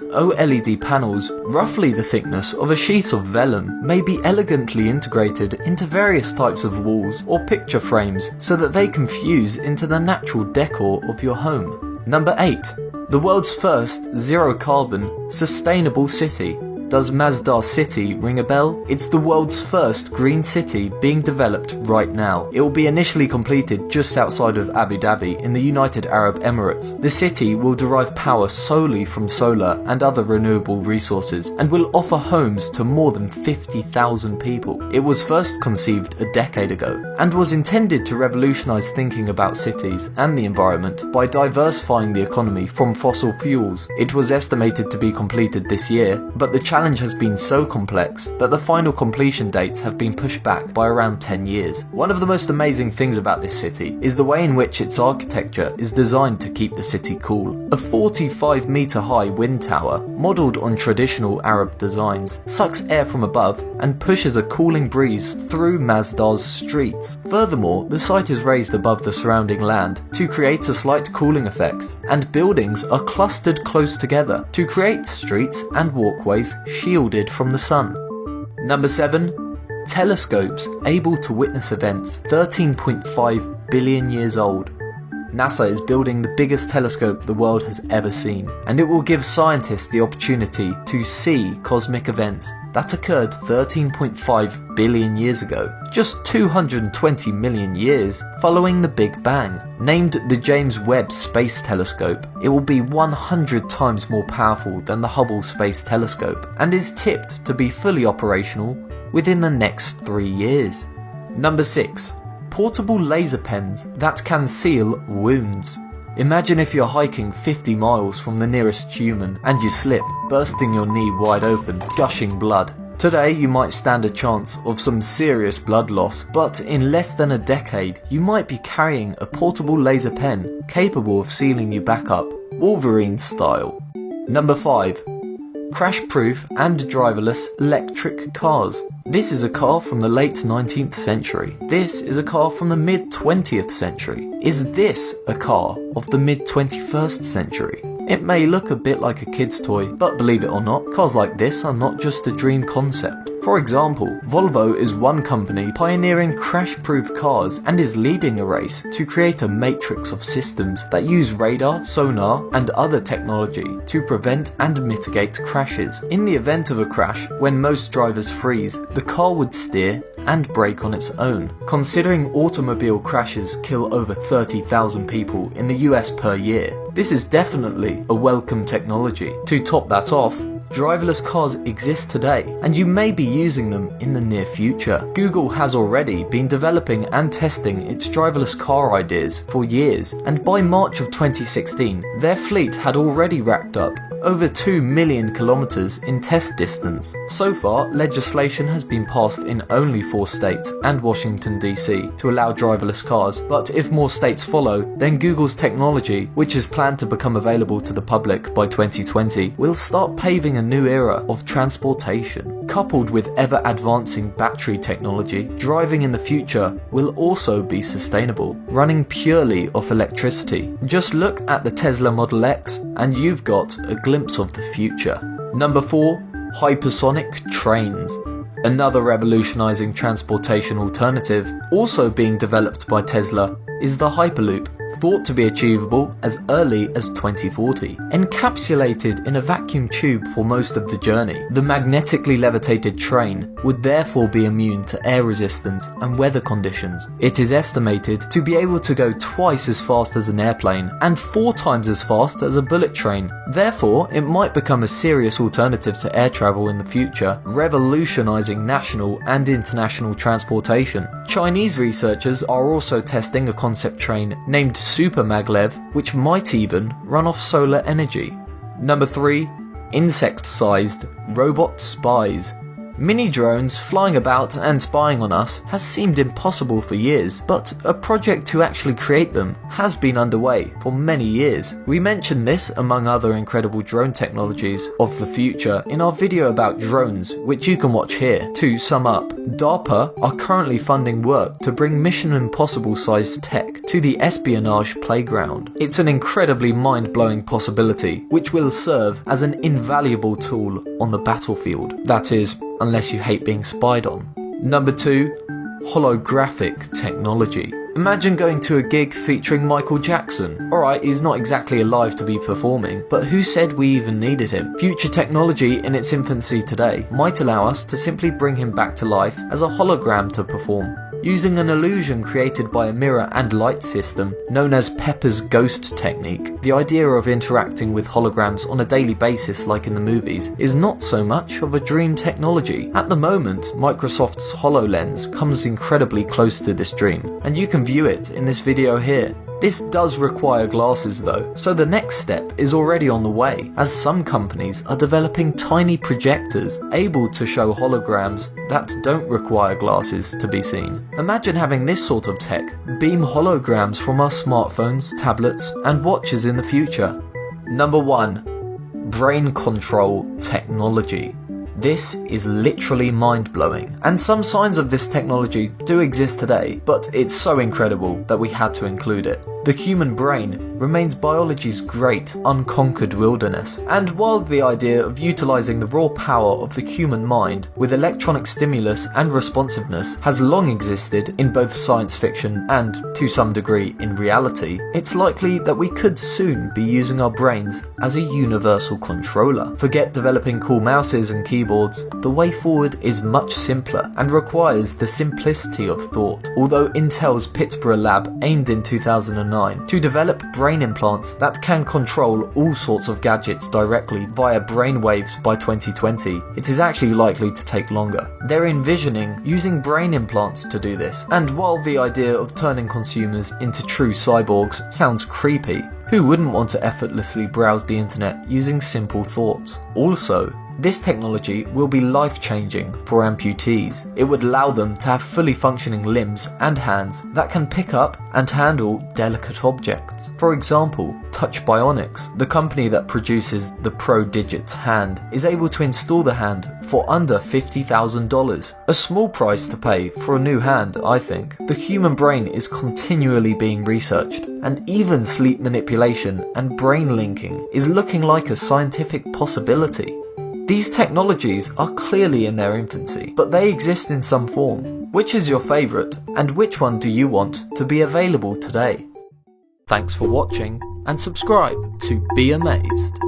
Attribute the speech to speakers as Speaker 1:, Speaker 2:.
Speaker 1: OLED panels, roughly the thickness of a sheet of vellum, may be elegantly integrated into various types of walls or picture frames so that they can fuse into the natural decor of your home. Number 8. The world's first zero-carbon, sustainable city. Does Masdar City ring a bell? It's the world's first green city being developed right now. It will be initially completed just outside of Abu Dhabi in the United Arab Emirates. The city will derive power solely from solar and other renewable resources and will offer homes to more than 50,000 people. It was first conceived a decade ago and was intended to revolutionize thinking about cities and the environment by diversifying the economy from fossil fuels. It was estimated to be completed this year, but the challenge has been so complex that the final completion dates have been pushed back by around 10 years. One of the most amazing things about this city is the way in which its architecture is designed to keep the city cool. A 45-meter high wind tower, modelled on traditional Arab designs, sucks air from above and pushes a cooling breeze through Masdar's streets. Furthermore, the site is raised above the surrounding land to create a slight cooling effect, and buildings are clustered close together to create streets and walkways shielded from the sun. Number 7. Telescopes able to witness events 13.5 billion years old. NASA is building the biggest telescope the world has ever seen, and it will give scientists the opportunity to see cosmic events that occurred 13.5 billion years ago, just 220 million years following the Big Bang. Named the James Webb Space Telescope, it will be 100 times more powerful than the Hubble Space Telescope and is tipped to be fully operational within the next 3 years. Number 6. Portable laser pens that can seal wounds. Imagine if you're hiking 50 miles from the nearest human and you slip, bursting your knee wide open, gushing blood. Today you might stand a chance of some serious blood loss, but in less than a decade you might be carrying a portable laser pen capable of sealing you back up, Wolverine style. Number 5. Crash-proof and driverless electric cars. This is a car from the late 19th century. This is a car from the mid-20th century. Is this a car of the mid-21st century? It may look a bit like a kid's toy, but believe it or not, cars like this are not just a dream concept. For example, Volvo is one company pioneering crash-proof cars and is leading a race to create a matrix of systems that use radar, sonar, and other technology to prevent and mitigate crashes. In the event of a crash, when most drivers freeze, the car would steer and brake on its own. Considering automobile crashes kill over 30,000 people in the US per year, this is definitely a welcome technology. To top that off, driverless cars exist today, and you may be using them in the near future. Google has already been developing and testing its driverless car ideas for years, and by March of 2016, their fleet had already racked up over 2 million kilometers in test distance. So far, legislation has been passed in only 4 states and Washington DC to allow driverless cars, but if more states follow, then Google's technology, which is planned to become available to the public by 2020, will start paving a new era of transportation. Coupled with ever-advancing battery technology, driving in the future will also be sustainable, running purely off electricity. Just look at the Tesla Model X and you've got a glimpse of the future. Number 4. Hypersonic trains. Another revolutionizing transportation alternative, also being developed by Tesla, is the Hyperloop, thought to be achievable as early as 2040. Encapsulated in a vacuum tube for most of the journey, the magnetically levitated train would therefore be immune to air resistance and weather conditions. It is estimated to be able to go twice as fast as an airplane and 4 times as fast as a bullet train. Therefore, it might become a serious alternative to air travel in the future, revolutionizing national and international transportation. Chinese researchers are also testing a concept train named Super Maglev, which might even run off solar energy. Number 3. Insect-sized robot spies. Mini drones flying about and spying on us has seemed impossible for years, but a project to actually create them has been underway for many years. We mentioned this among other incredible drone technologies of the future in our video about drones, which you can watch here. To sum up, DARPA are currently funding work to bring Mission Impossible sized tech to the espionage playground. It's an incredibly mind-blowing possibility, which will serve as an invaluable tool on the battlefield. That is, unless you hate being spied on. Number 2. Holographic technology. Imagine going to a gig featuring Michael Jackson. Alright, he's not exactly alive to be performing, but who said we even needed him? Future technology in its infancy today might allow us to simply bring him back to life as a hologram to perform. Using an illusion created by a mirror and light system known as Pepper's ghost technique, the idea of interacting with holograms on a daily basis like in the movies is not so much of a dream technology. At the moment, Microsoft's HoloLens comes incredibly close to this dream, and you can view it in this video here. This does require glasses though, so the next step is already on the way, as some companies are developing tiny projectors able to show holograms that don't require glasses to be seen. Imagine having this sort of tech beam holograms from our smartphones, tablets, and watches in the future. Number 1. Brain control technology. This is literally mind-blowing, and some signs of this technology do exist today, but it's so incredible that we had to include it. The human brain remains biology's great, unconquered wilderness, and while the idea of utilising the raw power of the human mind with electronic stimulus and responsiveness has long existed in both science fiction and, to some degree, in reality, it's likely that we could soon be using our brains as a universal controller. Forget developing cool mouses and keyboards. The way forward is much simpler and requires the simplicity of thought. Although Intel's Pittsburgh lab aimed in 2009 to develop brain implants that can control all sorts of gadgets directly via brainwaves by 2020, it is actually likely to take longer. They're envisioning using brain implants to do this, and while the idea of turning consumers into true cyborgs sounds creepy, who wouldn't want to effortlessly browse the internet using simple thoughts? Also, this technology will be life-changing for amputees. It would allow them to have fully functioning limbs and hands that can pick up and handle delicate objects. For example, Touch Bionics, the company that produces the Pro Digits hand, is able to install the hand for under $50,000. A small price to pay for a new hand, I think. The human brain is continually being researched, and even sleep manipulation and brain linking is looking like a scientific possibility. These technologies are clearly in their infancy, but they exist in some form. Which is your favourite, and which one do you want to be available today? Thanks for watching, and subscribe to Be Amazed.